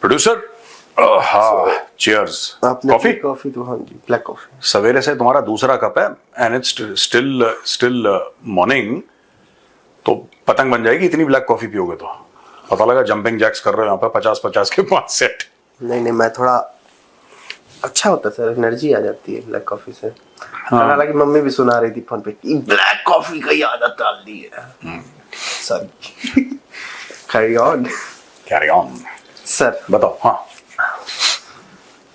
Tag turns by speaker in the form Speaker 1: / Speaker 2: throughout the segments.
Speaker 1: Producer, हाँ cheers.
Speaker 2: आपने coffee तो हाँ जी, ब्लैक कॉफी।
Speaker 1: सवेरे से तुम्हारा दूसरा कप है एंड इट्स स्टिल मॉर्निंग, तो पतंग बन जाएगी इतनी ब्लैक कॉफी पियोगे तो। पता लगा जंपिंग जैक्स कर रहे हो यहाँ पे 50-50 के 5 सेट।
Speaker 2: नहीं, मैं थोड़ा अच्छा होता है सर, एनर्जी आ जाती है ब्लैक कॉफी से।
Speaker 1: हाँ।
Speaker 2: हालांकि मम्मी भी सुना रही थी फोन पे कि ब्लैक कॉफी का ही आदत डाल दी है। सॉरी। Carry on sir.
Speaker 1: बताओ। हाँ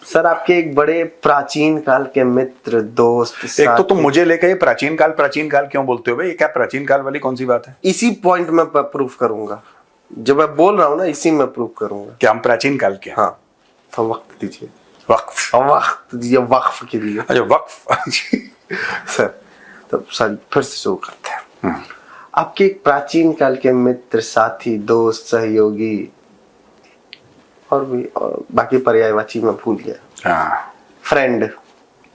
Speaker 2: सर, आपके एक बड़े प्राचीन काल के मित्र, दोस्त,
Speaker 1: एक तो तुम मुझे लेके प्राचीन काल क्यों बोलते हो भाई? ये क्या प्राचीन काल वाली कौन सी बात है?
Speaker 2: इसी पॉइंट में प्रूफ करूंगा, जब मैं बोल रहा हूँ ना इसी में प्रूफ करूंगा।
Speaker 1: क्या हम प्राचीन काल के?
Speaker 2: हाँ, तो वक्त दीजिए,
Speaker 1: वक्त
Speaker 2: दीजिए, वक्फ कीजिए।
Speaker 1: अच्छा वक्फ।
Speaker 2: सर, तो सर फिर से शुरू करते हैं। आपके एक प्राचीन काल के मित्र, साथी, दोस्त, सहयोगी और बाकी पर्यायवाची में भूल गया, friend,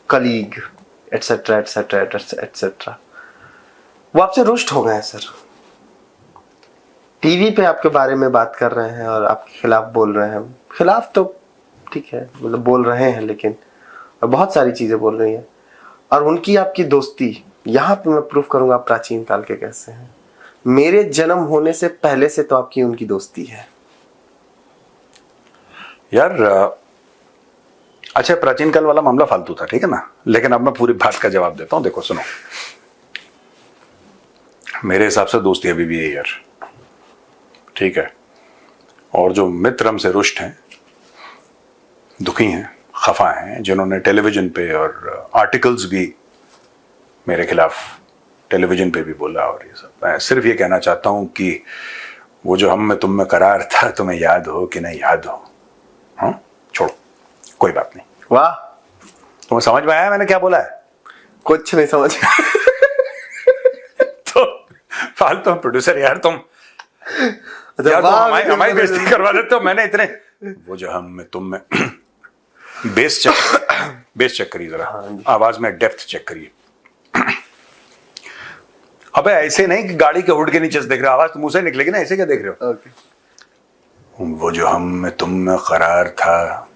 Speaker 2: colleague, etcetera etcetera etcetera, वो आपसे रुष्ट हो गए हैं सर। टीवी पे आपके बारे में बात कर रहे हैं और आपके खिलाफ बोल रहे हैं। खिलाफ तो ठीक है, मतलब बोल रहे हैं, लेकिन और बहुत सारी चीजें बोल रही हैं। और उनकी आपकी दोस्ती, यहाँ पे मैं प्रूफ करूंगा आप प्राचीन काल के कैसे हैं। मेरे जन्म होने से पहले से तो आपकी उनकी दोस्ती है
Speaker 1: यार। अच्छा, प्राचीन काल वाला मामला फालतू था, ठीक है ना, लेकिन अब मैं पूरी बात का जवाब देता हूं। देखो सुनो, मेरे हिसाब से दोस्ती अभी भी है यार, ठीक है। और जो मित्र हमसे रुष्ट हैं, दुखी हैं, खफा हैं, जिन्होंने टेलीविजन पे और आर्टिकल्स भी मेरे खिलाफ टेलीविजन पे भी बोला और ये सब, मैं सिर्फ ये कहना चाहता हूं कि वो जो हम में तुम में करार था, तुम्हें याद हो कि नहीं याद हो, हाँ छोड़ो, कोई बात नहीं।
Speaker 2: वाह,
Speaker 1: तुम्हें समझ में आया मैंने क्या बोला है?
Speaker 2: कुछ नहीं समझ।
Speaker 1: तो फालतू प्रोड्यूसर यार, तुम यार तुम हमारी बेइज्जती करवा देते हो। मैंने इतने वो जो हम में तुम में बेस चेक करिए जरा, आवाज में डेप्थ चेक करिए। अबे ऐसे नहीं कि गाड़ी के हुड के नीचे से देख रहे हो, आवाज तो मुंह से निकलेगी ना, ऐसे क्या देख रहे हो? वो जो हम में तुम में करार था,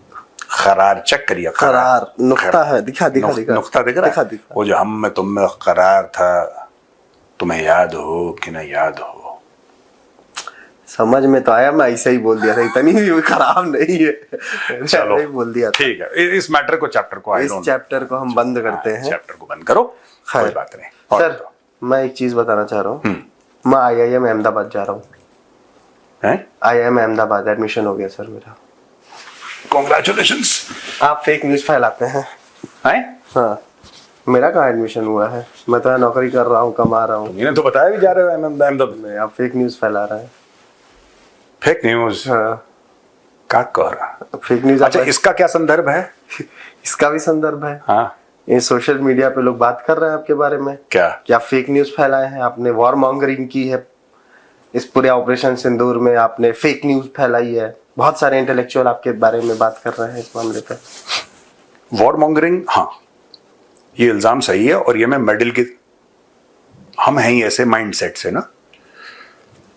Speaker 1: करार चेक करिए,
Speaker 2: करार नुक्ता है, दिखा
Speaker 1: नुक्ता दिख रहा है। वो जो हम में तुम में करार था, तुम्हें याद हो कि नहीं याद हो?
Speaker 2: समझ में तो आया, मैं ऐसे ही बोल दिया था, इतनी भी खराब नहीं है।
Speaker 1: चलो
Speaker 2: बोल दिया,
Speaker 1: ठीक है। इस मैटर को, चैप्टर को,
Speaker 2: इस चैप्टर को हम बंद करते हैं।
Speaker 1: चैप्टर को बंद करो, कोई बात नहीं।
Speaker 2: सर, मैं एक चीज बताना चाह रहा हूँ। मैं IIM अहमदाबाद जा रहा हूँ। IIM अहमदाबाद एडमिशन हो गया सर मेरा।
Speaker 1: कॉन्ग्रेचुलेशंस।
Speaker 2: आप फेक न्यूज फैलाते हैं। हाँ, मेरा कहाँ एडमिशन हुआ है? मैं तो नौकरी कर रहा हूँ, कमा रहा हूँ।
Speaker 1: तुमने तो बताया भी जा रहे हो अहमदाबाद में।
Speaker 2: आप फेक न्यूज फैला रहे हैं।
Speaker 1: Fake news?
Speaker 2: हाँ,
Speaker 1: क्या कह रहा?
Speaker 2: Fake news.
Speaker 1: अच्छा, इसका क्या संदर्भ है?
Speaker 2: इसका भी संदर्भ है।
Speaker 1: हाँ,
Speaker 2: ये सोशल मीडिया पे लोग बात कर रहे हैं आपके बारे में। क्या फेक न्यूज फैलाए हैं आपने? वॉर मॉन्गरिंग की है इस पूरे ऑपरेशन सिंदूर में, आपने फेक न्यूज फैलाई है। बहुत सारे इंटेलेक्चुअल आपके बारे में बात कर रहे हैं इस मामले पे।
Speaker 1: वॉर मॉन्गरिंग, हाँ ये इल्जाम सही है। और ये मैं मेडल के, हम हैं ही ऐसे माइंडसेट से ना।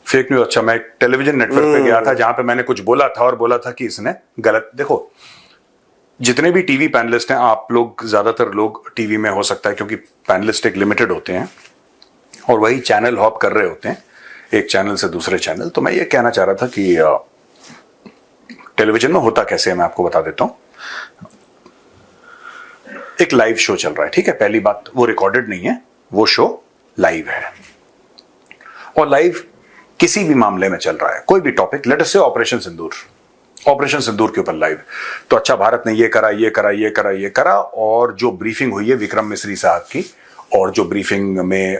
Speaker 1: फेक न्यूज, अच्छा मैं एक टेलीविजन नेटवर्क पे गया था जहां पे मैंने कुछ बोला था और बोला था कि इसने गलत। देखो, जितने भी टीवी पैनलिस्ट हैं, आप लोग ज्यादातर लोग टीवी में हो सकता है क्योंकि पैनलिस्ट एक लिमिटेड होते हैं और वही चैनल हॉप कर रहे होते हैं एक चैनल से दूसरे चैनल। तो मैं ये कहना चाह रहा था कि टेलीविजन में होता कैसे है, मैं आपको बता देता हूं। एक लाइव शो चल रहा है, ठीक है, पहली बात वो रिकॉर्डेड नहीं है, वो शो लाइव है। और लाइव किसी भी मामले में चल रहा है, कोई भी टॉपिक, लेट अस से ऑपरेशन सिंदूर के ऊपर लाइव। तो अच्छा, भारत ने ये करा, और जो ब्रीफिंग हुई है विक्रम मिस्री साहब की, और जो ब्रीफिंग में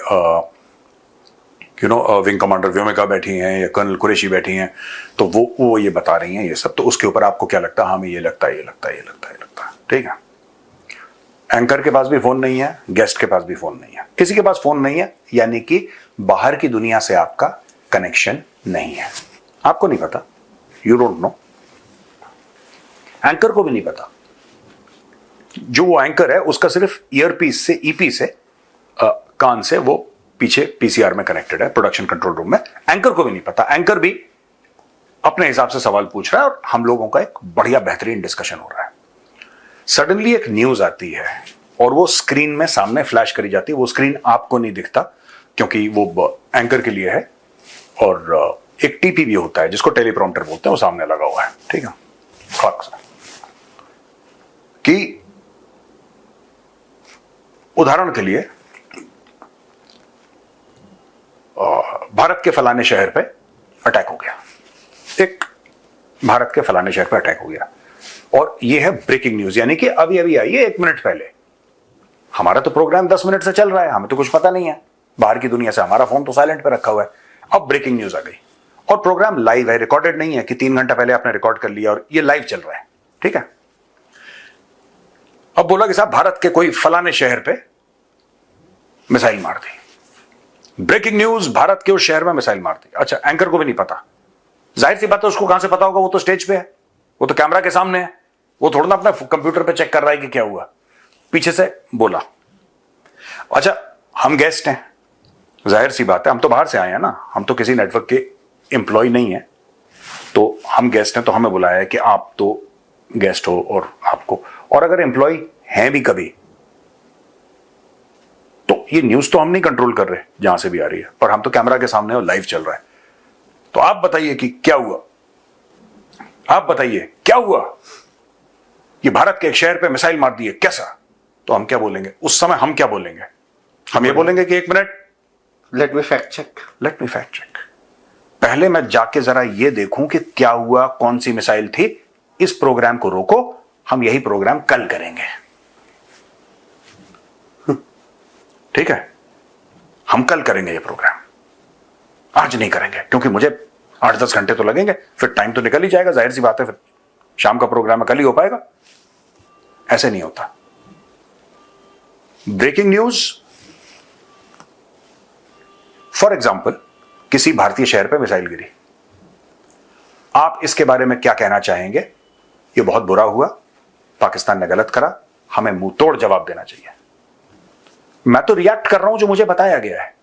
Speaker 1: विंग कमांडर व्योमिका बैठी हैं या कर्नल कुरैशी बैठी हैं, तो वो ये बता रही हैं ये सब। तो उसके ऊपर आपको क्या लगता है? हमें ये लगता है, ठीक है। एंकर के पास भी फोन नहीं है, गेस्ट के पास भी फोन नहीं है, किसी के पास फोन नहीं है, यानी कि बाहर की दुनिया से आपका कनेक्शन नहीं है। आपको नहीं पता, यू डोंट नो, एंकर को भी नहीं पता। जो वो एंकर है उसका सिर्फ ईयरपीस से, ईपी से, कान से वो पीछे पीसीआर में कनेक्टेड है, प्रोडक्शन कंट्रोल रूम में। एंकर को भी नहीं पता। एंकर भी अपने हिसाब से सवाल पूछ रहा है और हम लोगों का एक बढ़िया बेहतरीन डिस्कशन हो रहा है। सडनली एक न्यूज आती है और वो स्क्रीन में सामने फ्लैश करी जाती है। वो स्क्रीन आपको नहीं दिखता क्योंकि वो एंकर के लिए है, और एक टीपी भी होता है जिसको टेलीप्रॉम्प्टर बोलते हैं, वो सामने लगा हुआ है। ठीक है, कि उदाहरण के लिए भारत के फलाने शहर पे अटैक हो गया, एक भारत के फलाने शहर पे अटैक हो गया, और ये है ब्रेकिंग न्यूज, यानी कि अभी अभी आई है 1 मिनट पहले। हमारा तो प्रोग्राम 10 मिनट से चल रहा है, हमें तो कुछ पता नहीं है बाहर की दुनिया से, हमारा फोन तो साइलेंट पे रखा हुआ है। अब ब्रेकिंग न्यूज आ गई और प्रोग्राम लाइव है, रिकॉर्डेड नहीं है कि 3 घंटा पहले आपने रिकॉर्ड कर लिया और ये लाइव चल रहा है। ठीक है, अब बोला कि साहब भारत के कोई फलाने शहर पे मिसाइल मार दी। ब्रेकिंग न्यूज, भारत के उस शहर में मिसाइल मार दी। अच्छा, एंकर को भी नहीं पता, जाहिर सी बात है उसको कहां से पता होगा, वो तो स्टेज पे है, वो तो कैमरा के सामने है, वो थोड़ा ना अपना कंप्यूटर पे चेक कर रहा है कि क्या हुआ। पीछे से बोला। अच्छा, हम गेस्ट हैं, जाहिर सी बात है, हम तो बाहर से आए हैं ना, हम तो किसी नेटवर्क के एम्प्लॉय नहीं है, तो हम गेस्ट हैं, तो हमें बुलाया है कि आप तो गेस्ट हो और आपको, और अगर एम्प्लॉय हैं भी कभी, तो ये न्यूज तो हम नहीं कंट्रोल कर रहे जहां से भी आ रही है, पर हम तो कैमरा के सामने और लाइव चल रहा है। तो आप बताइए कि क्या हुआ, आप बताइए क्या हुआ, ये भारत के एक शहर पे मिसाइल मार दी है, कैसा? तो हम क्या बोलेंगे उस समय? हम क्या बोलेंगे? हम ये बोलेंगे कि 1 minute,
Speaker 2: let me fact check,
Speaker 1: let me fact check, पहले मैं जाके जरा ये देखूं कि क्या हुआ, कौन सी मिसाइल थी, इस प्रोग्राम को रोको, हम यही प्रोग्राम कल करेंगे। ठीक है, हम कल करेंगे ये प्रोग्राम, आज नहीं करेंगे, क्योंकि मुझे 8-10 घंटे तो लगेंगे, फिर टाइम तो निकल ही जाएगा, जाहिर सी बात है, फिर शाम का प्रोग्राम है, कल ही हो पाएगा। ऐसे नहीं होता। ब्रेकिंग न्यूज, फॉर एग्जाम्पल, किसी भारतीय शहर पे मिसाइल गिरी, आप इसके बारे में क्या कहना चाहेंगे? ये बहुत बुरा हुआ, पाकिस्तान ने गलत करा, हमें मुंह तोड़ जवाब देना चाहिए। मैं तो रिएक्ट कर रहा हूं जो मुझे बताया गया है,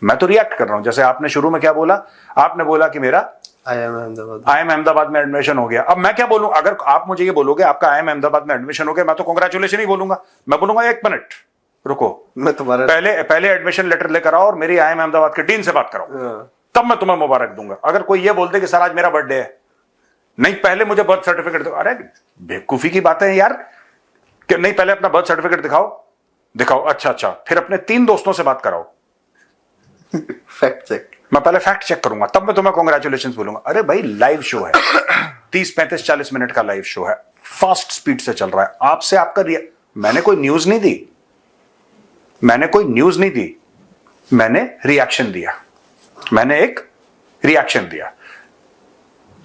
Speaker 1: मैं तो रिएक्ट कर रहा हूं। जैसे आपने शुरू में क्या बोला, आपने बोला कि मेरा IIM अहमदाबाद में एडमिशन हो गया। अब मैं क्या बोलूं? अगर आप मुझे ये बोलोगे आपका IIM अहमदाबाद में एडमिशन हो गया, मैं तो कांग्रेचुलेशन ही बोलूंगा, मैं बोलूंगा 1 मिनट रुको,
Speaker 2: मैं तुम्हारा
Speaker 1: पहले एडमिशन लेटर लेकर आओ और मेरी IIM अहमदाबाद के डीन से बात कराओ, तब मैं तुम्हें मुबारक दूंगा। अगर कोई ये बोलते कि सर आज मेरा बर्थडे है, नहीं पहले मुझे बर्थ सर्टिफिकेट दो, अरे बेवकूफी की बातें हैं यार, कि नहीं पहले अपना बर्थ सर्टिफिकेट दिखाओ, अच्छा, फिर अपने 3 दोस्तों से बात कराओ,
Speaker 2: फैक्ट चेक, मैं
Speaker 1: पहले फैक्ट चेक करूंगा, तब मैं तुम्हें कांग्रेचुलेशंस बोलूंगा। अरे भाई लाइव शो है, 30, 35, 40 मिनट का लाइव शो है, फास्ट स्पीड से चल रहा है। आपसे आपका मैंने कोई न्यूज नहीं दी, मैंने रिएक्शन दिया, मैंने एक रिएक्शन दिया।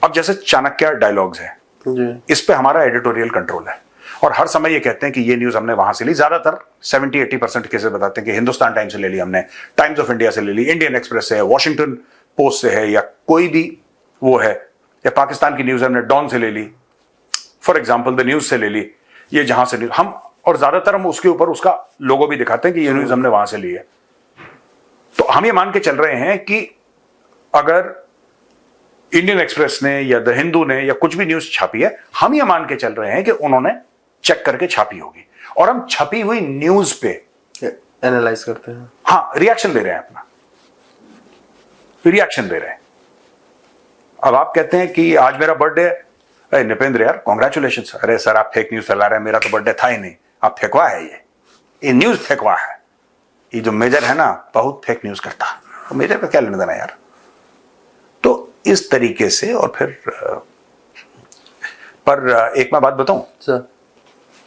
Speaker 1: अब जैसे चाणक्य डायलॉग्स है, इस पे हमारा एडिटोरियल कंट्रोल है, और हर समय ये कहते हैं कि ये न्यूज हमने वहां से ली। ज्यादातर 70-80% केसेस बताते हैं कि हिंदुस्तान टाइम्स से ले ली हमने, टाइम्स ऑफ इंडिया से ले ली, इंडियन एक्सप्रेस से है, वॉशिंगटन पोस्ट से है, या कोई भी वो है, या पाकिस्तान की न्यूज हमने डॉन से ले ली, फॉर एग्जाम्पल द न्यूज से ले ली, ये जहां से न्यूज हम, और ज्यादातर हम उसके ऊपर उसका लोगो भी दिखाते हैं कि ये न्यूज हमने वहां से ली है। तो हम ये मान के चल रहे हैं कि अगर इंडियन एक्सप्रेस ने या द हिंदू ने या कुछ भी न्यूज छापी है, हम ये मान के चल रहे हैं कि उन्होंने चेक करके छापी होगी, और हम छपी हुई न्यूज पे
Speaker 2: एनालाइज करते हैं,
Speaker 1: हाँ रिएक्शन दे रहे हैं, अपना रिएक्शन दे रहे हैं। अब आप कहते हैं कि आज मेरा बर्थडे है, निपेंद्र यार कांग्रेचुलेशंस। अरे सर आप फेक न्यूज फैला रहे हैं, मेरा तो बर्थडे था ही नहीं, आप फेंकवा है, ये न्यूज फेंकवा है। ये जो मेजर है ना, बहुत फेक न्यूज करता, तो मेजर का क्या लेना देना यार। तो इस तरीके से, और फिर पर एक मैं बात बताऊं
Speaker 2: सर,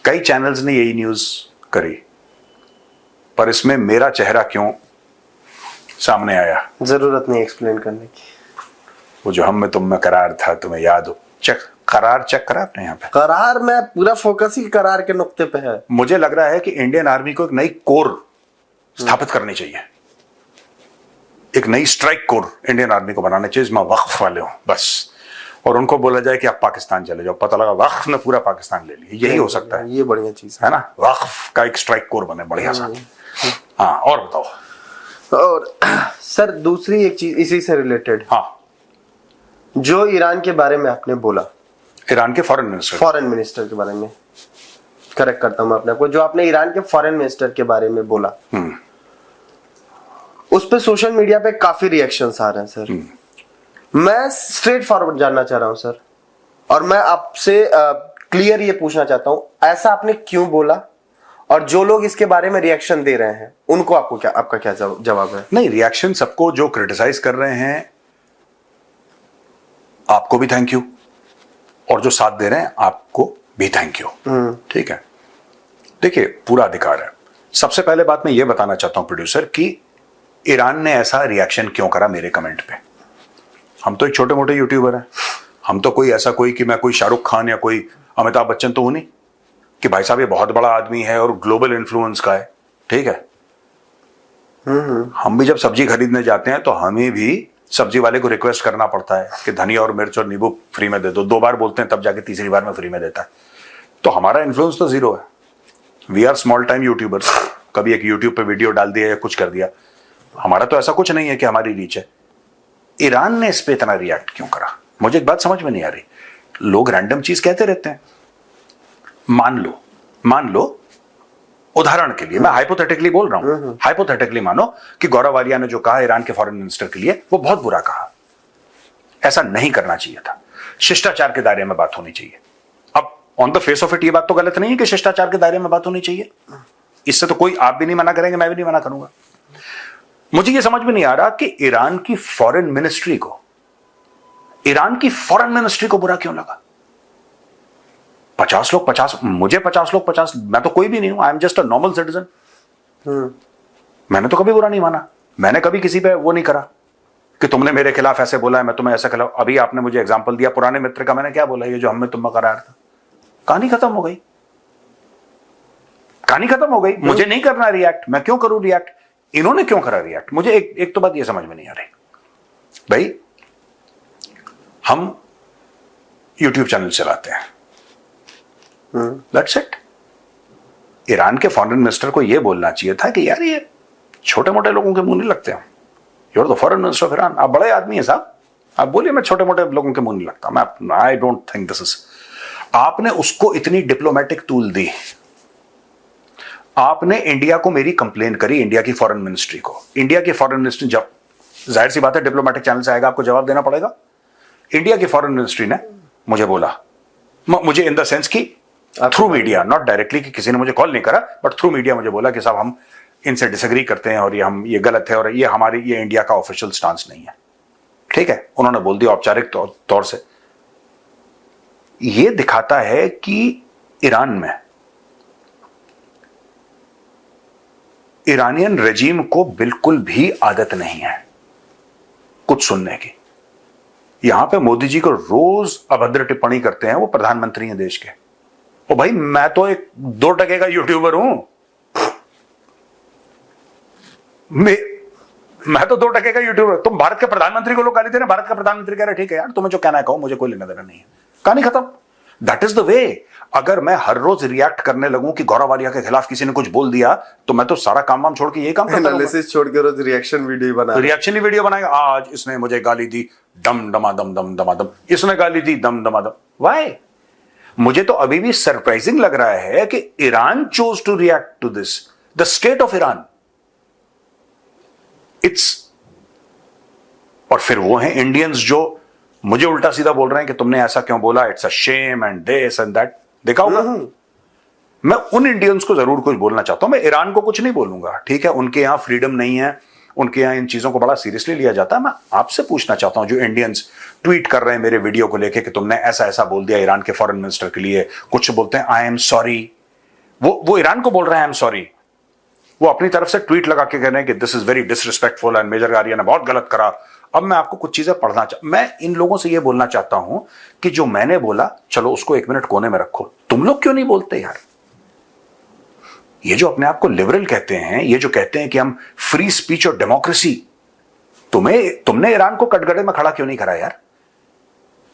Speaker 1: कई चैनल्स ने यही न्यूज करी, पर इसमें मेरा चेहरा क्यों सामने आया?
Speaker 2: जरूरत नहीं एक्सप्लेन करने की।
Speaker 1: वो जो हम में तुम में करार था, तुम्हें याद हो? करार चेक करा आपने यहाँ पे?
Speaker 2: करार में पूरा फोकस ही करार के नुक्ते पे है।
Speaker 1: मुझे लग रहा है कि इंडियन आर्मी को एक नई कोर स्थापित करनी चाहिए, एक नई स्ट्राइक कोर इंडियन आर्मी को बनाना चाहिए, जिसमें वक्फ वाले हों बस, और उनको बोला जाए कि आप पाकिस्तान चले जाओ, पता लगा वक्फ ने पूरा पाकिस्तान ले लिया। यही हो सकता है,
Speaker 2: ये बढ़िया चीज
Speaker 1: है ना, वक्फ का एक स्ट्राइक कोर बने बढ़िया सा। हाँ, और बताओ।
Speaker 2: और सर दूसरी एक चीज इसी से रिलेटेड,
Speaker 1: हाँ,
Speaker 2: जो ईरान के बारे में आपने बोला,
Speaker 1: ईरान के फॉरेन
Speaker 2: मिनिस्टर के बारे में, करेक्ट करता हूं मैं अपने आप को, जो आपने ईरान के फॉरेन मिनिस्टर के बारे में बोला, उस पे सोशल मीडिया पे काफी रिएक्शंस आ रहे हैं सर। मैं स्ट्रेट फॉरवर्ड जानना चाह रहा हूं सर, और मैं आपसे क्लियर ये पूछना चाहता हूं, ऐसा आपने क्यों बोला, और जो लोग इसके बारे में रिएक्शन दे रहे हैं उनको आपका क्या जवाब है?
Speaker 1: नहीं, रिएक्शन सबको जो क्रिटिसाइज कर रहे हैं, आपको भी थैंक यू, और जो साथ दे रहे हैं आपको भी थैंक यू। ठीक है, देखिए पूरा अधिकार है। सबसे पहले बात मैं ये बताना चाहता हूं प्रोड्यूसर कि ईरान ने ऐसा रिएक्शन क्यों करा मेरे कमेंट पे। हम तो एक छोटे मोटे यूट्यूबर हैं, हम तो कोई ऐसा कोई कि मैं कोई शाहरुख खान या कोई अमिताभ बच्चन तो हूं नहीं कि भाई साहब ये बहुत बड़ा आदमी है और ग्लोबल इन्फ्लुएंस का है। ठीक है, हम भी जब सब्जी खरीदने जाते हैं तो हमें भी सब्जी वाले को रिक्वेस्ट करना पड़ता है कि धनिया और मिर्च और नींबू फ्री में दे दो। 2 बार बोलते हैं तब जाके तीसरी बार में फ्री में देता है। तो हमारा इन्फ्लुएंस तो जीरो है। We are small time YouTubers. कभी एक यूट्यूब पे वीडियो डाल दिया या कुछ कर दिया, हमारा तो ऐसा कुछ नहीं है कि हमारी रीच है। ईरान ने इस पे इतना रिएक्ट क्यों करा, मुझे एक बात समझ में नहीं आ रही। लोग रैंडम चीज कहते रहते हैं। मान लो उदाहरण के लिए, मैं हाइपोथेटिकली बोल रहा हूं, हाइपोथेटिकली मानो कि गौरव आर्या ने जो कहा ईरान के फॉरेन मिनिस्टर के लिए, वो बहुत बुरा कहा। ऐसा नहीं करना चाहिए था, शिष्टाचार के दायरे में बात होनी चाहिए। अब on the face of it ये बात तो गलत नहीं है कि शिष्टाचार के दायरे में बात होनी चाहिए, इससे तो कोई, आप भी नहीं मना करेंगे, मैं भी नहीं मना करूंगा। मुझे ये समझ में नहीं आ रहा कि ईरान की फॉरेन मिनिस्ट्री को बुरा क्यों लगा। 50 लोग 50, मुझे 50 लोग 50, मैं तो कोई भी नहीं हूं, I am just a normal citizen. मैंने तो कभी बुरा नहीं माना, मैंने कभी किसी पे वो नहीं करा कि तुमने मेरे खिलाफ ऐसे बोला है, मैं तुम्हें ऐसा खिलाफ। अभी आपने मुझे एग्जांपल दिया पुराने मित्र का, मैंने क्या बोला, ये जो हमें तुम करार था, कहानी खत्म हो गई, कहानी खत्म हो गई। मुझे नहीं करना रिएक्ट, मैं क्यों करूं रिएक्ट, इन्होंने क्यों करा रिएक्ट। मुझे एक तो बात ये समझ में नहीं आ रही भाई, हम यूट्यूब चैनल चलाते हैं, दैट्स इट। ईरान के फॉरेन मिनिस्टर को यह बोलना चाहिए था कि यार ये छोटे मोटे लोगों के मुंह नहीं लगते हैं, you are the foreign minister of Iran, आप बड़े आदमी हैं साहब, आप बोलिए मैं छोटे मोटे लोगों के मुंह नहीं लगता, मैं I don't think this is. आपने उसको इतनी डिप्लोमेटिक टूल दी, आपने इंडिया को मेरी कंप्लेन करी, इंडिया की फॉरेन मिनिस्ट्री को, इंडिया की फॉरेन मिनिस्ट्री, जब जाहिर सी बात है डिप्लोमेटिक चैनल से आएगा, आपको जवाब देना पड़ेगा। इंडिया की फॉरेन मिनिस्ट्री ने मुझे बोला, मुझे इन द सेंस की थ्रू मीडिया, नॉट डायरेक्टली कि किसी ने मुझे कॉल नहीं करा, बट थ्रू मीडिया मुझे बोला कि साहब हम इनसे डिसएग्री करते हैं और ये गलत है और ये इंडिया का ऑफिशियल स्टांस नहीं है। ठीक है, उन्होंने बोल दिया औपचारिक तौर से। ये दिखाता है कि ईरान में ईरानियन रेजीम को बिल्कुल भी आदत नहीं है कुछ सुनने की। यहां पे मोदी जी को रोज अभद्र टिप्पणी करते हैं, वो प्रधानमंत्री हैं देश के। ओ भाई, मैं तो एक 2 टके का यूट्यूबर हूं, मैं तो 2 टके का यूट्यूबर। तुम भारत के प्रधानमंत्री को लोग गाली दे रहे हैं, भारत का प्रधानमंत्री कह रहे ठीक है यार, तुम्हें जो कहना है कहो, मुझे कोई लेना देना नहीं है, कहानी खत्म। That is the way. अगर मैं हर रोज रिएक्ट करने लगूं कि गौरव आर्या के खिलाफ किसी ने कुछ बोल दिया, तो मैं तो सारा काम वाम छोड़ के ये काम करता हूं,
Speaker 2: एनालिसिस छोड़ के रोज रिएक्शन वीडियो बनाएगा। आज इसने मुझे गाली दी, दम दमादम, इसने गाली दी, दम दमादम। व्हाई? मुझे तो अभी भी सरप्राइजिंग लग रहा है कि Iran chose to react to this, the state of Iran. और फिर वो हैं इंडियंस जो मुझे उल्टा सीधा बोल रहे हैं कि तुमने ऐसा क्यों बोला, it's a shame and this and that. देखा होगा, मैं उन इंडियंस को जरूर कुछ बोलना चाहता हूं। मैं ईरान को कुछ नहीं बोलूंगा, ठीक है, उनके यहां फ्रीडम नहीं है, उनके यहां इन चीजों को बड़ा सीरियसली लिया जाता है। मैं आपसे पूछना चाहता हूं, जो इंडियंस ट्वीट कर रहे हैं मेरे वीडियो को लेके कि तुमने ऐसा ऐसा बोल दिया ईरान के फॉरेन मिनिस्टर के लिए, कुछ बोलते हैं आई एम सॉरी, वो ईरान को बोल रहे हैं आई एम सॉरी, वो अपनी तरफ से ट्वीट लगा के कह रहे हैं कि this is very disrespectful and major Arya ने बहुत गलत करा। अब मैं आपको कुछ चीजें पढ़ना मैं इन लोगों से ये बोलना चाहता हूं कि जो मैंने बोला, चलो उसको 1 मिनट कोने में रखो, तुम लोग क्यों नहीं बोलते यार? ये जो अपने आप को लिबरल कहते हैं, ये जो कहते हैं कि हम फ्री स्पीच और डेमोक्रेसी, तुमने ईरान को कटघरे में खड़ा क्यों नहीं करा यार?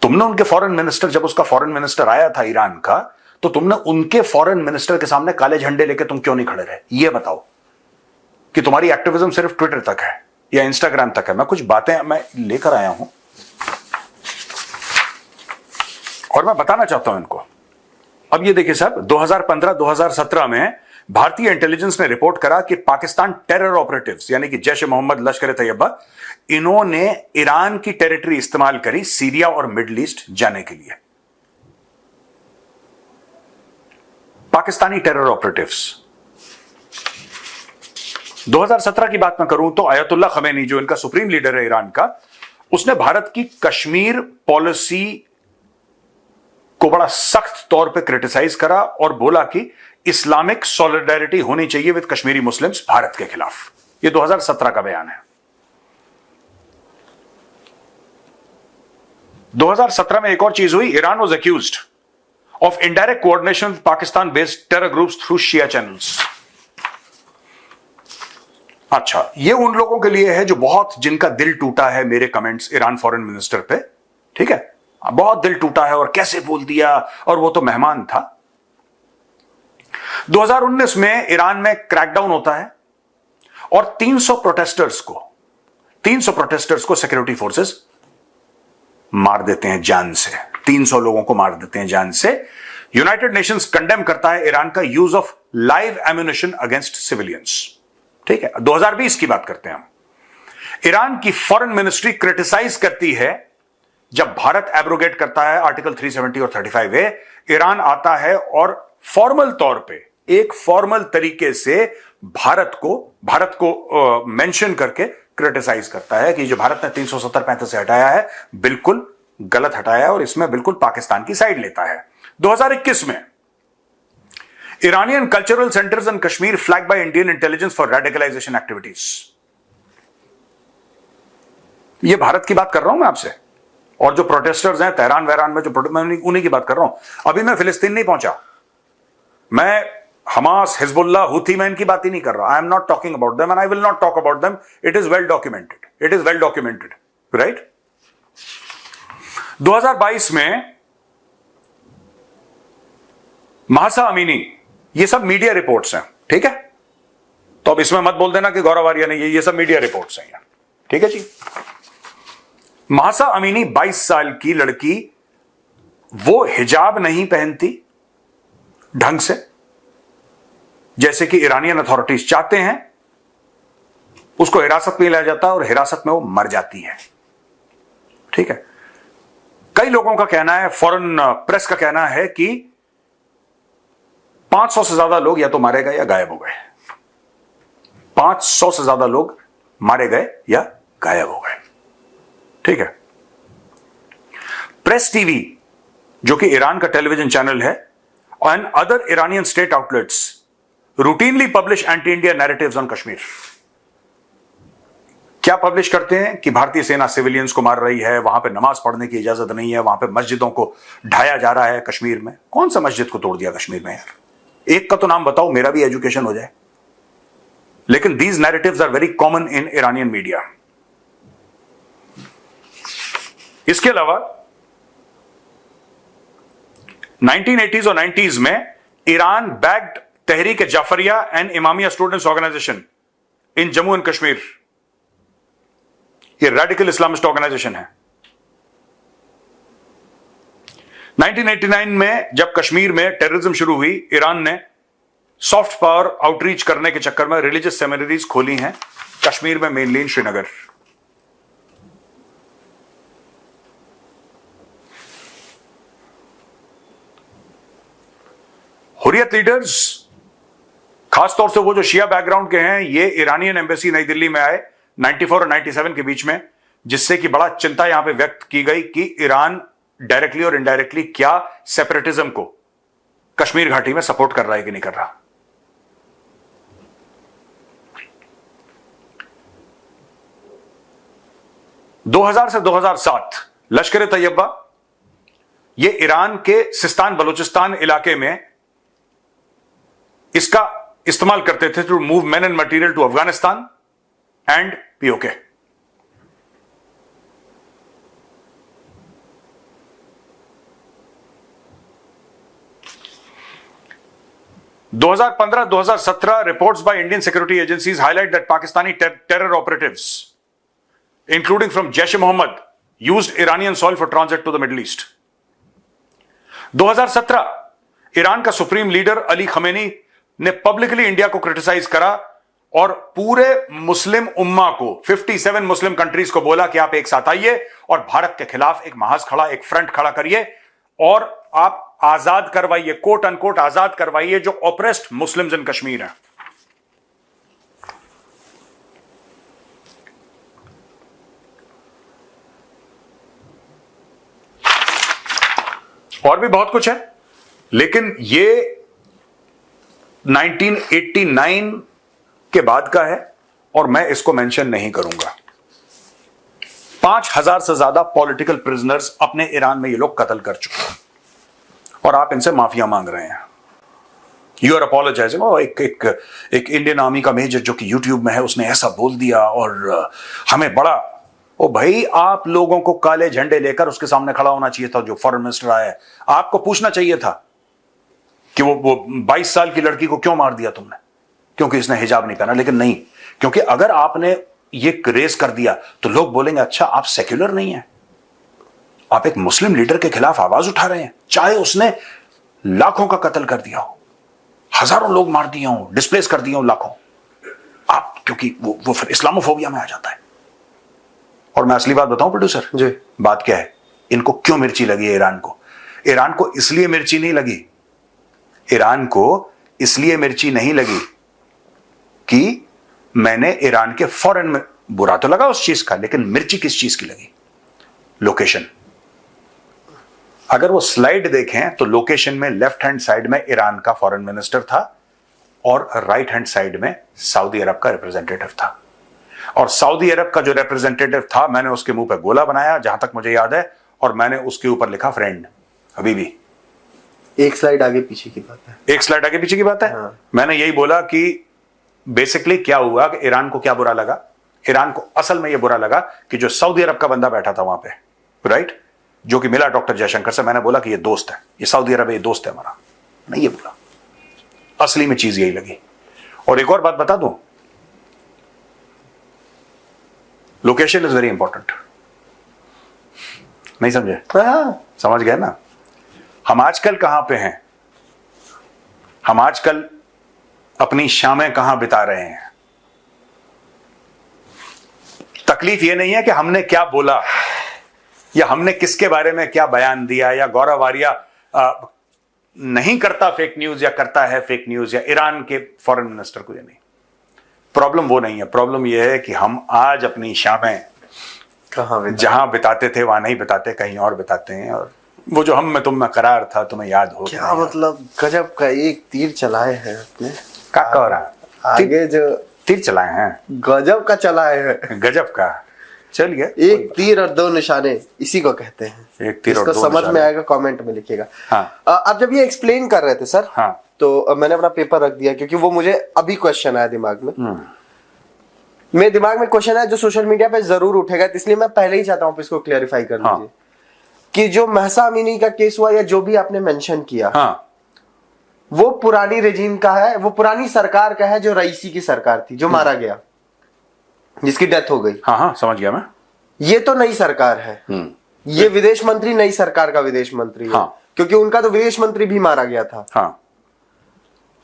Speaker 2: तुमने उनके फॉरेन मिनिस्टर, जब उसका फॉरेन मिनिस्टर आया था ईरान का, तो तुमने उनके फॉरेन मिनिस्टर के सामने काले झंडे लेके तुम क्यों नहीं खड़े रहे? ये बताओ कि तुम्हारी एक्टिविज्म सिर्फ ट्विटर तक है या इंस्टाग्राम तक है। मैं कुछ बातें मैं लेकर आया हूं,
Speaker 1: और मैं बताना चाहता हूं इनको। अब ये देखिए साहब, 2015-2017 में भारतीय इंटेलिजेंस ने रिपोर्ट करा कि पाकिस्तान टेरर ऑपरेटिव्स यानी कि जैश ए मोहम्मद, लश्कर ए तैयबा, इन्होंने ईरान की टेरिटरी इस्तेमाल करी सीरिया और मिडिल ईस्ट जाने के लिए। Pakistani terror operatives. 2017 की बात मैं करूं तो आयतुल्लाह खमेनी, जो इनका सुप्रीम लीडर है ईरान का, उसने भारत की कश्मीर पॉलिसी को बड़ा सख्त तौर पे क्रिटिसाइज करा और बोला कि इस्लामिक सॉलिडारिटी होनी चाहिए विद कश्मीरी मुस्लिम्स भारत के खिलाफ। यह 2017 का बयान है। 2017 में एक और चीज हुई। Iran was accused of indirect coordination with Pakistan based terror groups through Shia channels. अच्छा, ये उन लोगों के लिए है जो बहुत, जिनका दिल टूटा है मेरे कमेंट्स ईरान फॉरेन मिनिस्टर पे, ठीक है, बहुत दिल टूटा है और कैसे बोल दिया, और वो तो मेहमान था। 2019 में ईरान में क्रैकडाउन होता है और 300 प्रोटेस्टर्स को सिक्योरिटी फोर्सेस मार देते हैं जान से। 300 लोगों को मार देते हैं जान से। यूनाइटेड नेशंस कंडेम करता है ईरान का use of live ammunition against civilians. ठीक है, 2020 की बात करते हैं हम। ईरान की फॉरेन मिनिस्ट्री क्रिटिसाइज करती है जब भारत एब्रोगेट करता है आर्टिकल 370 और 35A। ईरान आता है और फॉर्मल तौर पे, एक फॉर्मल तरीके से भारत को मेंशन करके क्रिटिसाइज करता है कि जो भारत ने 370-35 से हटाया है बिल्कुल गलत हटाया है और इसमें बिल्कुल पाकिस्तान की साइड लेता है। 2021 में Iranian cultural centers in Kashmir flagged by Indian intelligence for radicalization activities। ये भारत की बात कर रहा हूं मैं आपसे, और जो प्रोटेस्टर्स हैं तेहरान वहरान में, मैं उन्हीं की बात कर रहा हूं। अभी मैं फिलिस्तीन नहीं पहुंचा, मैं हमास, हिजबुल्लाह, हुथी, मैं इनकी बात ही नहीं कर रहा। I am not talking about them and I will not talk about them. It is well documented, right. 2022 में महसा अमीनी, ये सब मीडिया रिपोर्ट्स हैं, ठीक है, तो अब इसमें मत बोल देना कि गौरव आर्या ने, ये सब मीडिया रिपोर्ट्स हैं, ठीक है जी। महसा अमीनी 22 साल की लड़की, वो हिजाब नहीं पहनती ढंग से जैसे कि ईरानियन अथॉरिटीज चाहते हैं, उसको हिरासत में लिया जाता है और हिरासत में वो मर जाती है, ठीक है। कई लोगों का कहना है, फॉरेन प्रेस का कहना है कि 500 से ज्यादा लोग या तो मारे गए या गायब हो गए। 500 से ज्यादा लोग मारे गए या गायब हो गए, ठीक है। प्रेस टीवी, जो कि ईरान का टेलीविजन चैनल है, and other Iranian state outlets routinely publish anti India narratives on Kashmir. क्या पब्लिश करते हैं कि भारतीय सेना सिविलियंस को मार रही है, वहां पे नमाज पढ़ने की इजाजत नहीं है, वहां पे मस्जिदों को ढाया जा रहा है कश्मीर में। कौन सा मस्जिद को तोड़ दिया कश्मीर में यार? एक का तो नाम बताओ, मेरा भी एजुकेशन हो जाए। लेकिन these narratives are very common in Iranian media. इसके अलावा 1980s और 90s में Iran backed Tehreek Jafaria and Imamia students organisation in Jammu and Kashmir. ये रेडिकल इस्लामिस्ट ऑर्गेनाइजेशन है। 1989 में जब कश्मीर में टेररिज्म शुरू हुई, ईरान ने सॉफ्ट पावर आउटरीच करने के चक्कर में रिलीजियस सेमिनरीज खोली हैं कश्मीर में, मेनली इन श्रीनगर। हुर्रियत लीडर्स, खासतौर से वो जो शिया बैकग्राउंड के हैं, ये ईरानियन एम्बेसी नई दिल्ली में आए 94 और 97 के बीच में, जिससे कि बड़ा चिंता यहां पे व्यक्त की गई कि ईरान डायरेक्टली और इनडायरेक्टली क्या सेपरेटिज्म को कश्मीर घाटी में सपोर्ट कर रहा है कि नहीं कर रहा। (2000 से 2007) लश्कर ए तैयबा, ये ईरान के सिस्तान बलूचिस्तान इलाके में इसका इस्तेमाल करते थे to move men and material to Afghanistan and PoK. (2015-2017) reports by Indian security agencies highlight that Pakistani terror operatives, including from Jaish-e-Mohammed, used Iranian soil for transit to the Middle East. 2017 Iran का supreme leader Ali Khamenei ने publicly India को criticise करा और पूरे मुस्लिम उम्मा को 57 Muslim countries को बोला कि आप एक साथ आइए और भारत के खिलाफ एक महाज खड़ा, एक फ्रंट खड़ा करिए और आप आजाद करवाइए, कोट अनकोट आजाद करवाइए जो ऑप्रेस्ड मुस्लिम्स इन कश्मीर हैं। और भी बहुत कुछ है, लेकिन ये 1989 के बाद का है और मैं इसको मेंशन नहीं करूंगा। 5000 से ज्यादा पॉलिटिकल प्रिजनर्स अपने ईरान में ये लोग कत्ल कर चुके हैं और आप इनसे माफिया मांग रहे हैं। You are apologising. एक इंडियन आर्मी का मेजर जो कि यूट्यूब में है, उसने ऐसा बोल दिया और हमें बड़ा, ओ भाई आप लोगों को काले झंडे लेकर उसके सामने खड़ा होना चाहिए था। जो फॉरेन मिनिस्टर आया है, आपको पूछना चाहिए था कि वो 22 साल की लड़की को क्यों मार दिया तुमने, क्योंकि इसने हिजाब नहीं पहना। लेकिन नहीं, क्योंकि अगर आपने ये रेस कर दिया तो लोग बोलेंगे अच्छा आप सेक्युलर नहीं है, आप एक मुस्लिम लीडर के खिलाफ आवाज उठा रहे हैं, चाहे उसने लाखों का कत्ल कर दिया हो, हजारों लोग मार दिए हो, डिस्प्लेस कर दिए हो लाखों, आप क्योंकि वो फिर इस्लामोफोबिया में आ जाता है। और मैं असली बात बताऊं प्रोड्यूसर
Speaker 2: जी,
Speaker 1: बात क्या है, इनको क्यों मिर्ची लगी है ईरान को? ईरान को इसलिए मिर्ची नहीं लगी, ईरान को इसलिए मिर्ची नहीं लगी कि मैंने ईरान के फॉरेन में, बुरा तो लगा उस चीज का, लेकिन मिर्ची किस चीज की लगी? लोकेशन। अगर वो स्लाइड देखें तो लोकेशन में लेफ्ट हैंड साइड में ईरान का फॉरेन मिनिस्टर था और राइट हैंड साइड में सऊदी अरब का रिप्रेजेंटेटिव था। और सऊदी अरब का जो रिप्रेजेंटेटिव था, मैंने उसके मुंह पे गोला बनाया जहां तक मुझे याद है, और मैंने उसके ऊपर लिखा फ्रेंड। अभी भी
Speaker 2: एक स्लाइड आगे पीछे की बात है,
Speaker 1: एक स्लाइड आगे पीछे की बात है।
Speaker 2: हाँ।
Speaker 1: मैंने यही बोला कि बेसिकली क्या हुआ कि ईरान को क्या बुरा लगा, ईरान को असल में यह बुरा लगा कि जो सऊदी अरब का बंदा बैठा था वहां पे, राइट, जो कि मिला डॉक्टर जयशंकर से, मैंने बोला कि ये दोस्त है, ये सऊदी अरब है, ये दोस्त है हमारा, नहीं ये बोला। असली में चीज यही लगी। और एक और बात बता दूं, लोकेशन इज वेरी इंपॉर्टेंट। नहीं समझे? समझ गए ना? हम आजकल कहां पे हैं? हम आजकल अपनी शामें कहां बिता रहे हैं? तकलीफ यह नहीं है कि हमने क्या बोला या हमने किसके बारे में क्या बयान दिया, या गौरव आर्या नहीं करता फेक न्यूज या करता है फेक न्यूज, या ईरान के फॉरेन मिनिस्टर को, ये नहीं। प्रॉब्लम वो नहीं है, प्रॉब्लम यह है कि हम आज अपनी शामें जहां बिताते थे वहां नहीं बिताते, कहीं और बिताते हैं। और वो जो हम में तुम में करार था, तुम्हें याद हो
Speaker 2: क्या? मतलब गजब का एक तीर चलाए हैं आपने।
Speaker 1: क्या कह रहा?
Speaker 2: आगे जो
Speaker 1: तीर चलाए हैं,
Speaker 2: गजब का चलाए हैं,
Speaker 1: गजब का। चलिए,
Speaker 2: एक तीर और दो निशाने, इसी को कहते हैं।
Speaker 1: एक तीर और
Speaker 2: इसको
Speaker 1: दो
Speaker 2: समझ
Speaker 1: निशाने।
Speaker 2: में आएगा, कमेंट में लिखिएगा।
Speaker 1: हाँ।
Speaker 2: आप जब ये एक्सप्लेन कर रहे थे सर,
Speaker 1: हाँ,
Speaker 2: तो मैंने अपना पेपर रख दिया क्योंकि वो मुझे अभी क्वेश्चन आया दिमाग में। मेरे दिमाग में क्वेश्चन है जो सोशल मीडिया पे जरूर उठेगा, इसलिए मैं पहले ही चाहता हूँ इसको क्लियरिफाई कर लीजिए।
Speaker 1: हाँ।
Speaker 2: कि जो महसा अमीनी का केस हुआ या जो भी आपने मेंशन किया,
Speaker 1: हाँ,
Speaker 2: वो पुरानी रेजिम का है, वो पुरानी सरकार का है जो रईसी की सरकार थी, जो मारा गया, जिसकी डेथ हो गई।
Speaker 1: हाँ, हाँ, समझ गया मैं।
Speaker 2: ये तो नई सरकार है, ये विदेश मंत्री नई सरकार का विदेश मंत्री है।
Speaker 1: हाँ।
Speaker 2: क्योंकि उनका तो विदेश मंत्री भी मारा गया था।
Speaker 1: हाँ।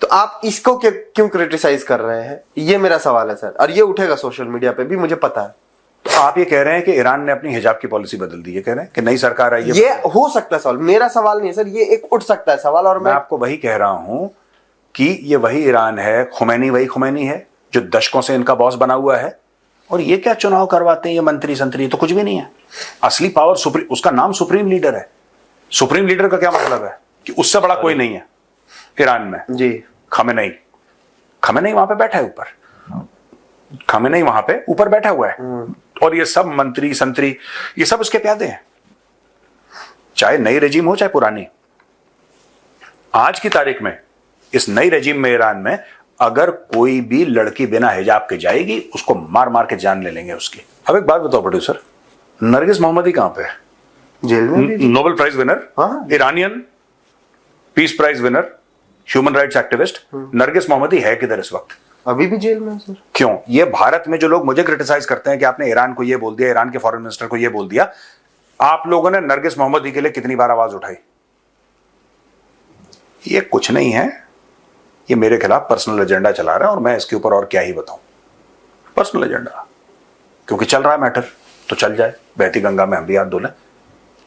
Speaker 2: तो आप इसको क्यों क्रिटिसाइज कर रहे हैं, ये मेरा सवाल है सर, और ये उठेगा सोशल मीडिया पे भी, मुझे पता है।
Speaker 1: तो आप ये कह रहे हैं कि ईरान ने अपनी हिजाब की पॉलिसी बदल दी, ये कह रहे हैं कि नई सरकार आई है?
Speaker 2: ये हो सकता है सवाल, मेरा सवाल नहीं है सर, ये एक उठ सकता है सवाल। और
Speaker 1: मैं आपको वही कह रहा हूं कि ये वही ईरान है, खुमैनी वही खुमैनी है जो दशकों से इनका बॉस बना हुआ है। और ये क्या चुनाव करवाते हैं, ये मंत्री संतरी, तो कुछ भी नहीं है। असली पावर सुप्रीम, उसका नाम सुप्रीम लीडर है। सुप्रीम लीडर का क्या मतलब है कि उससे बड़ा कोई नहीं है ईरान में
Speaker 2: जी।
Speaker 1: खमेनेई वहां पे बैठा है ऊपर, खमेनेई वहां पे ऊपर बैठा हुआ है, और ये सब मंत्री संतरी ये सब उसके प्यादे हैं, चाहे नई रेजिम हो चाहे पुरानी। आज की तारीख में इस नई रेजिम में, ईरान में, अगर कोई भी लड़की बिना हिजाब के जाएगी, उसको मार मार के जान ले लेंगे उसकी। अब एक बात बताओ प्रोड्यूसर, नरगिस मोहम्मदी कहां पे है?
Speaker 2: जेल में।
Speaker 1: नोबेल प्राइज विनर,
Speaker 2: हाँ।
Speaker 1: Iranian peace prize winner, human rights activist, Narges Mohammadi है किधर इस वक्त?
Speaker 2: अभी भी जेल में सर।
Speaker 1: क्यों? ये भारत में जो लोग मुझे क्रिटिसाइज करते हैं कि आपने ईरान को ये बोल दिया, ईरान के फॉरेन मिनिस्टर को ये बोल दिया, आप लोगों ने नरगिस मोहम्मदी के लिए कितनी बार आवाज उठाई? ये कुछ नहीं है, ये मेरे खिलाफ पर्सनल एजेंडा चला रहा है और मैं इसके ऊपर और क्या ही बताऊं। पर्सनल एजेंडा, क्योंकि चल रहा है मैटर तो चल जाए, बहती गंगा में हम भी हाथ धो लें।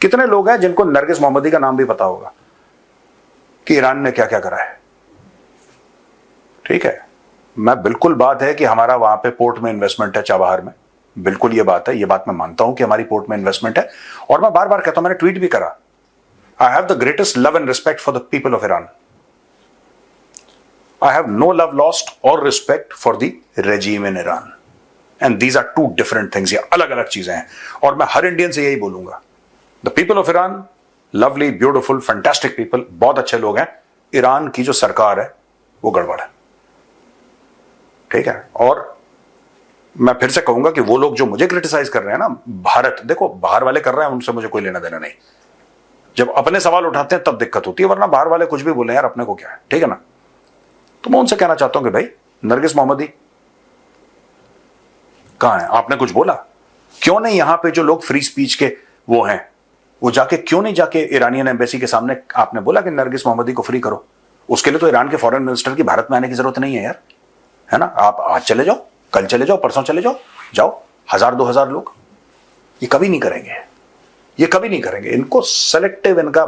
Speaker 1: कितने लोग हैं जिनको नरगिस मोहम्मदी का नाम भी पता होगा कि ईरान ने क्या क्या करा है। ठीक है, मैं बिल्कुल बात है कि हमारा वहां पे पोर्ट में इन्वेस्टमेंट है चाबहार में, बिल्कुल ये बात है, ये बात मैं मानता हूं कि हमारी पोर्ट में इन्वेस्टमेंट है। और मैं बार बार कहता हूं, मैंने ट्वीट भी करा, I have the greatest love and respect for the people of Iran. I have no love lost और respect for the regime in Iran, and these are two different things. ये अलग अलग चीजें हैं और मैं हर इंडियन से यही बोलूंगा, the people of Iran lovely, beautiful, fantastic people, बहुत अच्छे लोग हैं। ईरान की जो सरकार है वो गड़बड़ है। ठीक है, और मैं फिर से कहूंगा कि वो लोग जो मुझे क्रिटिसाइज कर रहे हैं ना, भारत, देखो बाहर वाले कर रहे हैं, उनसे मुझे कोई लेना देना नहीं। जब अपने सवाल उठाते हैं तब दिक्कत होती है, वरना बाहर वाले कुछ भी बोले यार अपने को क्या है। ठीक है ना, तो मैं उनसे कहना चाहता हूं कि भाई नरगिस मोहम्मदी कहां है, आपने कुछ बोला क्यों नहीं? यहां पे जो लोग फ्री स्पीच के वो हैं, वो जाके क्यों नहीं जाके ईरानियन एम्बेसी के सामने आपने बोला कि नरगिस मोहम्मदी को फ्री करो? उसके लिए तो ईरान के फॉरेन मिनिस्टर की भारत में आने की जरूरत नहीं है यार, है ना। आप आज चले जाओ, कल चले जाओ, परसों चले जाओ, जाओ 1000-2000 लोग। ये कभी नहीं करेंगे, ये कभी नहीं करेंगे। इनको सेलेक्टिव इनका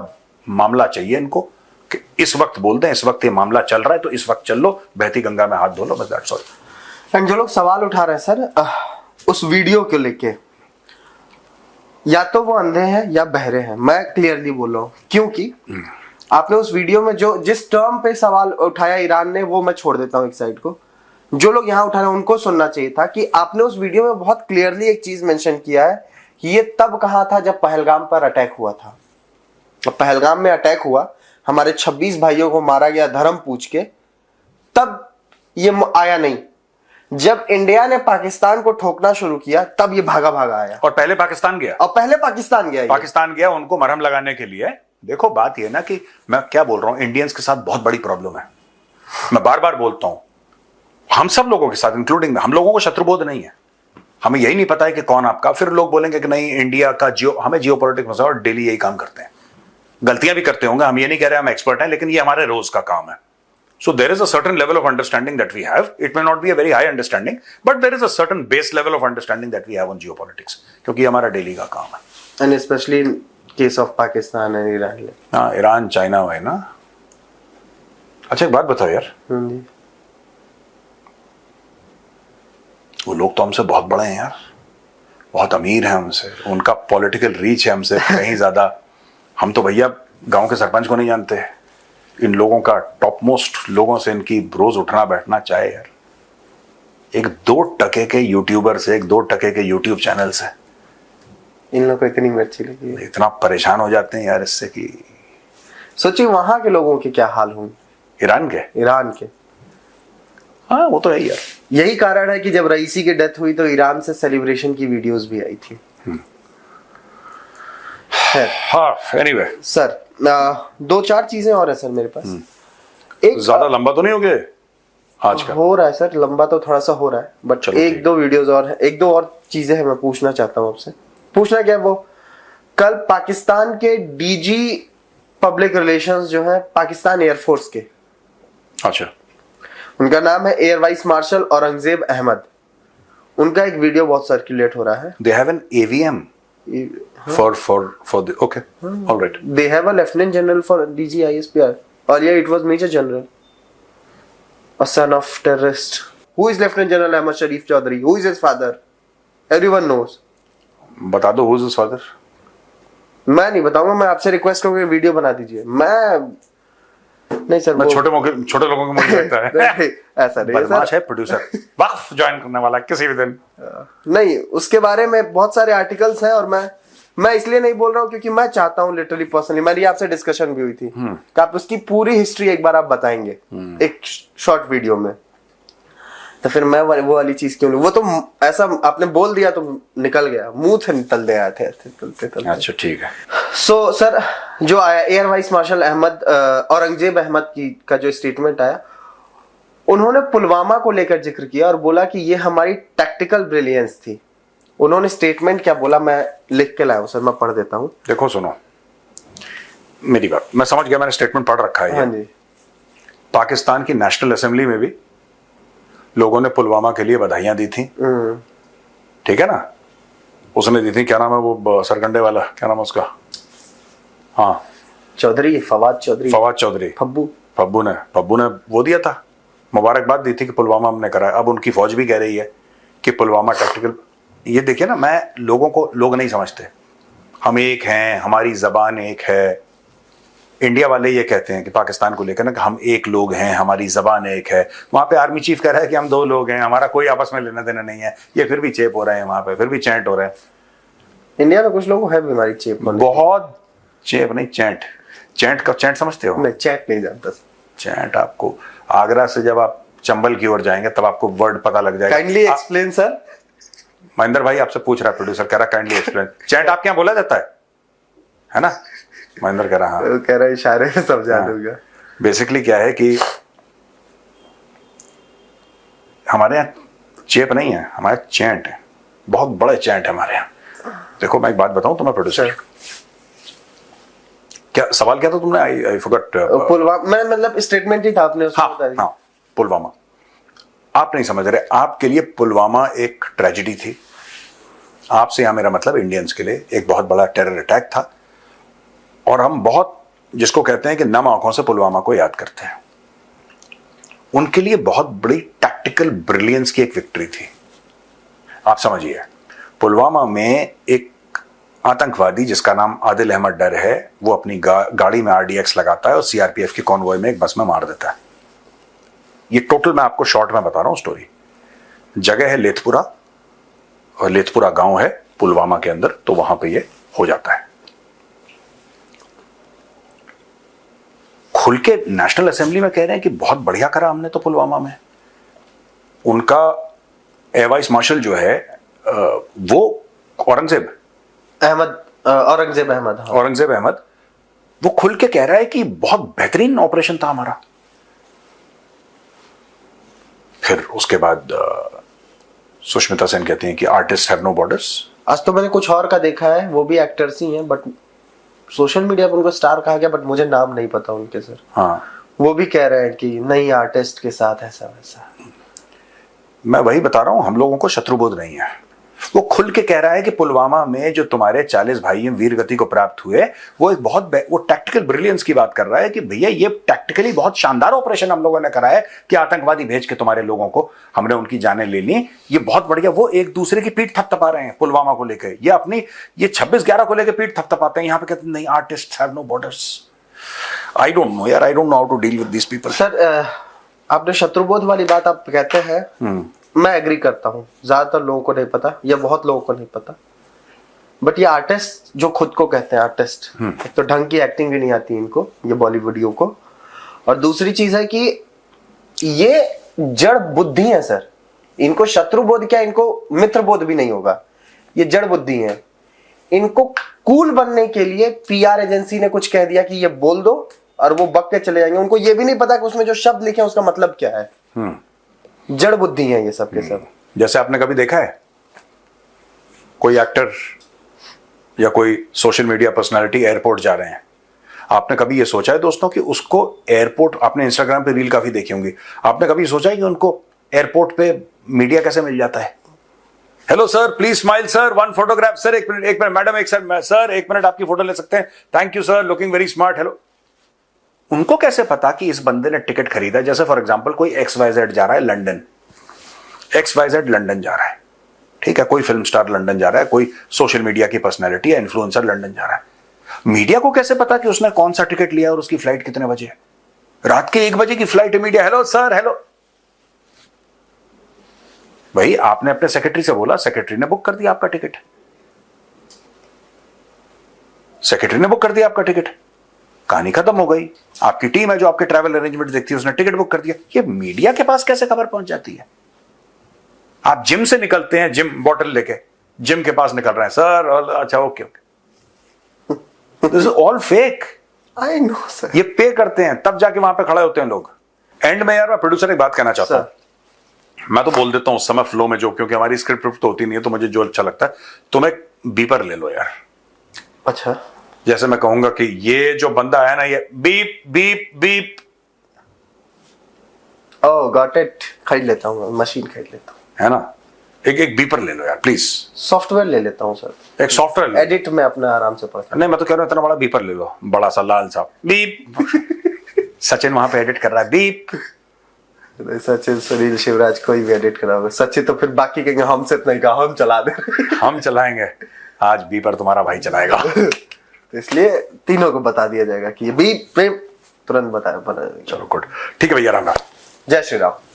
Speaker 1: मामला चाहिए इनको कि इस वक्त बोल दें, इस वक्त ये मामला चल रहा है तो इस वक्त चल लो, बहती गंगा में हाथ धो लो, बस दैट्स ऑल।
Speaker 2: एंड जो लोग सवाल उठा रहे हैं सर उस वीडियो को लेके, या तो वो अंधे हैं या बहरे हैं, मैं क्लियरली बोल रहा हूं, क्योंकि आपने उस वीडियो में जो जिस टर्म पे सवाल उठाया ईरान ने, वो मैं छोड़ देता हूं एक साइड को। जो लोग यहाँ उठा रहे हैं उनको सुनना चाहिए था कि आपने उस वीडियो में बहुत क्लियरली एक चीज मेंशन किया है कि ये तब कहा था जब पहलगाम पर अटैक हुआ था। तो पहलगाम में अटैक हुआ, हमारे 26 भाइयों को मारा गया धर्म पूछ के, तब ये आया नहीं। जब इंडिया ने पाकिस्तान को ठोकना शुरू किया तब ये भागा भागा आया,
Speaker 1: और पहले पाकिस्तान गया,
Speaker 2: और पहले पाकिस्तान गया,
Speaker 1: पाकिस्तान गया उनको मरहम लगाने के लिए। देखो बात ये ना कि मैं क्या बोल रहा हूं, इंडियंस के साथ बहुत बड़ी प्रॉब्लम है। मैं बार बार बोलता हूं, हम सब लोगों के साथ इंक्लूडिंग हम लोगों को शत्रुबोध नहीं है, हमें यही नहीं पता है कि कौन आपका। फिर लोग बोलेंगे कि नहीं इंडिया का हमें जियो पॉलिटिक्स में और डेली यही काम करते हैं, गलतियां भी करते होंगे, हम ये नहीं कह रहे हम एक्सपर्ट हैं, लेकिन ये हमारे रोज का काम है। So there is a certain level of understanding that we have. It may not be a very high understanding, but there is a certain base level of understanding that we have on geopolitics, क्योंकि हमारा daily का काम है।
Speaker 2: And especially in case of Pakistan and Iran.
Speaker 1: हाँ, Iran China है ना। अच्छा एक बात बताओ यार, वो लोग तो हमसे बहुत बड़े हैं यार, बहुत अमीर हैं हमसे, उनका पॉलिटिकल रीच है हमसे कहीं ज्यादा। हम तो भैया गांव के सरपंच को नहीं जानते। इन लोगों का टॉप मोस्ट लोगों से इनकी रोज उठना बैठना चाहे यार, 1-2 टके के यूट्यूबर से, 1-2 टके के यूट्यूब चैनल से
Speaker 2: इन लोगों को इतनी मिर्ची लगी है,
Speaker 1: इतना परेशान हो जाते हैं यार इससे कि
Speaker 2: सोचिए वहां के लोगों के क्या हाल होंगे।
Speaker 1: ईरान के हाँ वो तो है यार।
Speaker 2: यही कारण है कि जब रईसी की डेथ हुई तो ईरान से सेलिब्रेशन की वीडियोस भी आई थी।
Speaker 1: हाँ एनीवे
Speaker 2: सर 2-4 चीजें और है सर मेरे पास। एक
Speaker 1: ज्यादा लंबा तो नहीं हो गया आज का?
Speaker 2: हो रहा है सर, लंबा तो थोड़ा सा हो रहा है, बट 1-2 वीडियोस और है, 1-2 और चीजें हैं मैं पूछना चाहता हूँ आपसे। पूछना क्या है वो, कल पाकिस्तान के डीजी पब्लिक रिलेशंस जो है पाकिस्तान एयरफोर्स के,
Speaker 1: अच्छा
Speaker 2: उनका नाम है air vice marshal Aurangzeb Ahmed, उनका एक वीडियो बहुत सर्कुलेट हो रहा है।
Speaker 1: They have an AVM for the okay all right,
Speaker 2: they have a lieutenant general for DG ISPR, earlier it was major general, a son of terrorist. Who is Lieutenant General Ahmad Sharif Chaudhary? Who is his father? Everyone knows.
Speaker 1: बता दो who is his father?
Speaker 2: मैं नहीं बताऊंगा, मैं आपसे request करूंगा video बना दीजिए। मैं नहीं सर,
Speaker 1: मैं छोटे लोगों को मुझे लगता है
Speaker 2: ऐसा नहीं
Speaker 1: बदमाश है प्रोड्यूसर, वक्फ ज्वाइन करने वाला किसी भी दिन।
Speaker 2: नहीं, उसके बारे में बहुत सारे आर्टिकल्स हैं और मैं इसलिए नहीं बोल रहा हूँ क्योंकि मैं चाहता हूँ लिटरली पर्सनली, मेरी आपसे डिस्कशन भी हुई थी कि आप उसकी पूरी हिस्ट्री एक बार आप बताएंगे एक शॉर्ट वीडियो में, तो फिर मैं वो वाली चीज क्यों नहीं, वो तो ऐसा आपने बोल दिया तो निकल गया, मुंह से निकल दे आए थे तलते।
Speaker 1: अच्छा ठीक है।
Speaker 2: सो सर जो आया air vice marshal Ahmed Aurangzeb Ahmed का जो स्टेटमेंट आया, उन्होंने पुलवामा को लेकर जिक्र किया और बोला कि ये हमारी टैक्टिकल ब्रिलियंस थी। उन्होंने स्टेटमेंट क्या बोला मैं लिख के लाया हूं सर, मैं पढ़ देता हूं।
Speaker 1: देखो सुनो मेरी बात, मैं समझ गया, मैंने स्टेटमेंट पढ़ रखा है।
Speaker 2: हाँ जी।
Speaker 1: पाकिस्तान की नेशनल असेंबली में भी लोगों ने पुलवामा के लिए बधाइयां दी थी, ठीक है ना। उसने दी थी, क्या नाम है वो सरकंडे वाला, क्या नाम है उसका, हाँ
Speaker 2: चौधरी, फवाद चौधरी,
Speaker 1: फब्बू ने वो दिया था, मुबारकबाद दी थी कि पुलवामा हमने करा है। अब उनकी फौज भी कह रही है कि पुलवामा टैक्टिकल। ये देखिए ना, मैं लोग नहीं समझते, हम एक हैं, हमारी जबान एक है। इंडिया वाले ये कहते हैं कि पाकिस्तान को लेकर ना कि हम एक लोग हैं, हमारी जबान एक है। वहां पे आर्मी चीफ कह रहा है कि हम 2 लोग हैं, हमारा कोई आपस में लेना देना नहीं है। ये फिर भी चेप हो रहे हैं वहां पे, फिर भी चैंट हो रहे हैं।
Speaker 2: इंडिया में कुछ लोगों को है बीमारी चेप,
Speaker 1: बहुत चेप नहीं, चैंट समझते हो?
Speaker 2: मैं चैट नहीं जानता।
Speaker 1: चैंट आपको आगरा से जब आप चंबल की ओर जाएंगे तब आपको वर्ड पता लग जाएगा।
Speaker 2: Kindly explain sir.
Speaker 1: महेंद्र भाई आपसे पूछ रहा है, प्रोड्यूसर कह रहा काइंडली एक्सप्लेन। चैंट आपके यहाँ बोला जाता है ना? महेंद्र कह रहा, हाँ
Speaker 2: कह रहा है इशारे में समझा दूंगा।
Speaker 1: बेसिकली क्या है कि हमारे यहाँ चेप नहीं है, हमारे चैंट है, बहुत बड़े चैंट है हमारे यहाँ। देखो मैं एक बात बताऊं तुम्हें प्रोड्यूसर, क्या सवाल क्या था तुमने? I forgot.
Speaker 2: पुलवामा, मैं मतलब स्टेटमेंट ही था आपने उसमें।
Speaker 1: हाँ, पुलवामा आप नहीं समझ रहे। आपके लिए पुलवामा एक ट्रेजेडी थी, आपसे यहां मेरा मतलब इंडियंस के लिए एक बहुत बड़ा टेरर अटैक था। और हम बहुत, जिसको कहते हैं कि नम आंखों से पुलवामा को याद करते हैं। उनके लिए बहुत बड़ी टैक्टिकल ब्रिलियंस की एक विक्ट्री थी। आप समझिए, पुलवामा में एक आतंकवादी जिसका नाम आदिल अहमद डर है, वो अपनी गाड़ी में RDX लगाता है और CRPF की कॉन्वॉय में एक बस में मार देता है। ये टोटल मैं आपको शॉर्ट में बता रहा हूं स्टोरी। जगह है लेथपुरा, और लेथपुरा गांव है पुलवामा के अंदर, तो वहां पे ये हो जाता है। खुल के नेशनल असेंबली में कह रहे हैं कि बहुत बढ़िया करा हमने तो पुलवामा में। उनका एयर वाइस मार्शल जो है वो औरंगजेब अहमद, वो खुल के कह रहा है कि बहुत बेहतरीन ऑपरेशन था हमारा। फिर उसके बाद सुष्मिता सेन कहती हैं कि आर्टिस्ट हैव नो बॉर्डर्स।
Speaker 2: आज तो मैंने कुछ और का देखा है, वो भी एक्टर्स ही हैं, बट सोशल मीडिया पर उनको स्टार कहा गया, बट मुझे नाम नहीं पता उनके सर।
Speaker 1: हाँ,
Speaker 2: वो भी कह रहे हैं कि नहीं, आर्टिस्ट के साथ ऐसा वैसा।
Speaker 1: मैं वही बता रहा हूं, हम लोगों को शत्रुबोध नहीं है। वो खुल के कह रहा है कि पुलवामा में जो तुम्हारे 40 भाई वीर गति को प्राप्त हुए, वो एक वो टैक्टिकल ब्रिलियंस की बात कर रहा है कि भैया ये टैक्टिकली बहुत शानदार ऑपरेशन हम लोगों ने करा है कि आतंकवादी भेज के तुम्हारे लोगों को हमने उनकी जानें ले ली। ये बहुत बढ़िया। वो एक दूसरे की पीठ थपथपा रहे हैं पुलवामा को लेकर, ये अपनी ये 26/11 को लेकर पीठ थपथपाते हैं। यहाँ पे कहते हैं नहीं, artist have no borders. I don't know यार, I don't know how to deal with this people.
Speaker 2: Sir आपने शत्रुबोध वाली बात आप कहते हैं, मैं एग्री करता हूँ। ज्यादातर लोगों को नहीं पता, या बहुत लोगों को नहीं पता, बट ये आर्टिस्ट जो खुद को कहते हैं आर्टिस्ट, एक तो ढंग की एक्टिंग भी नहीं आती इनको, ये बॉलीवुडियों को। और दूसरी चीज है कि ये जड़ बुद्धि है सर। इनको शत्रुबोध क्या, इनको मित्रबोध भी नहीं होगा। ये जड़ बुद्धि है। इनको कूल बनने के लिए PR एजेंसी ने कुछ कह दिया कि ये बोल दो, और वो बक के चले जाएंगे। उनको ये भी नहीं पता कि उसमें जो शब्द लिखे हैं उसका मतलब क्या है। जड़ बुद्धि है ये सब के सब।
Speaker 1: जैसे आपने कभी देखा है कोई एक्टर या कोई सोशल मीडिया पर्सनालिटी एयरपोर्ट जा रहे हैं, आपने कभी ये सोचा है दोस्तों कि उसको एयरपोर्ट, आपने इंस्टाग्राम पे रील काफी देखी होंगी, आपने कभी सोचा है कि उनको एयरपोर्ट पे मीडिया कैसे मिल जाता है? Hello sir, please smile sir, 1 photograph sir, एक मिनट मैडम, सर 1 मिनट आपकी फोटो ले सकते हैं, thank you sir, looking very smart, hello. उनको कैसे पता कि इस बंदे ने टिकट खरीदा? जैसे फॉर एग्जांपल कोई XYZ जा रहा है लंदन, XYZ लंदन जा रहा है, ठीक है, कोई फिल्म स्टार लंदन जा रहा है, कोई सोशल मीडिया की पर्सनैलिटी या इन्फ्लुएंसर लंदन जा रहा है। मीडिया को कैसे पता कि उसने कौन सा टिकट लिया और उसकी फ्लाइट कितने बजे है? रात के 1 बजे की फ्लाइट है, मीडिया हेलो सर, हेलो। भाई आपने अपने सेक्रेटरी से बोला, सेक्रेटरी ने बुक कर दिया आपका टिकट, सेक्रेटरी ने बुक कर दिया आपका टिकट, कहानी खत्म हो गई। आपकी टीम है जो आपके ट्रैवल अरेंजमेंट देखती है, उसने टिकट बुक कर दिया। ये मीडिया के पास कैसे खबर पहुंच जाती है? आप जिम से निकलते हैं, जिम बॉटल लेके जिम के पास निकल रहे हैं, सर अच्छा okay this is all fake.
Speaker 2: I know sir.
Speaker 1: ये पे करते हैं तब जाके वहां पे खड़े होते हैं लोग। एंड में यार मैं प्रोड्यूसर एक बात कहना चाहता हूं, मैं तो बोल देता हूं उस समय फ्लो में, जो क्योंकि हमारी स्क्रिप्ट तो होती नहीं है, तो मुझे जो अच्छा लगता है, तुम एक बीपर ले लो यार।
Speaker 2: अच्छा,
Speaker 1: जैसे मैं कहूंगा कि ये जो बंदा है ना, ये beep beep beep,
Speaker 2: oh got it, खरीद लेता हूँ, मशीन खरीद लेता हूँ।
Speaker 1: है ना, एक बीपर ले लो यार प्लीज।
Speaker 2: सॉफ्टवेयर ले लेता हूँ सर,
Speaker 1: एक सॉफ्टवेयर ले लो।
Speaker 2: एडिट में अपना आराम से पढ़ता
Speaker 1: नहीं मैं तो कह रहा हूँ इतना बड़ा बीपर ले लो, बड़ा सा लाल सा बीप। सचिन वहां पे एडिट कर रहा है बीप।
Speaker 2: हूँ। सचिन, सुनील, शिवराज कोई भी एडिट करा होगा। सचिन तो फिर बाकी कहेंगे हमसे इतना ही कहा, हम चला दे।
Speaker 1: हम चलाएंगे, आज बीपर तुम्हारा भाई चलाएगा।
Speaker 2: तो इसलिए तीनों को बता दिया जाएगा कि ये बीप प्रेम तुरंत बताया।
Speaker 1: चलो गुड, ठीक है भैया, राम राम।
Speaker 2: जय श्री राम।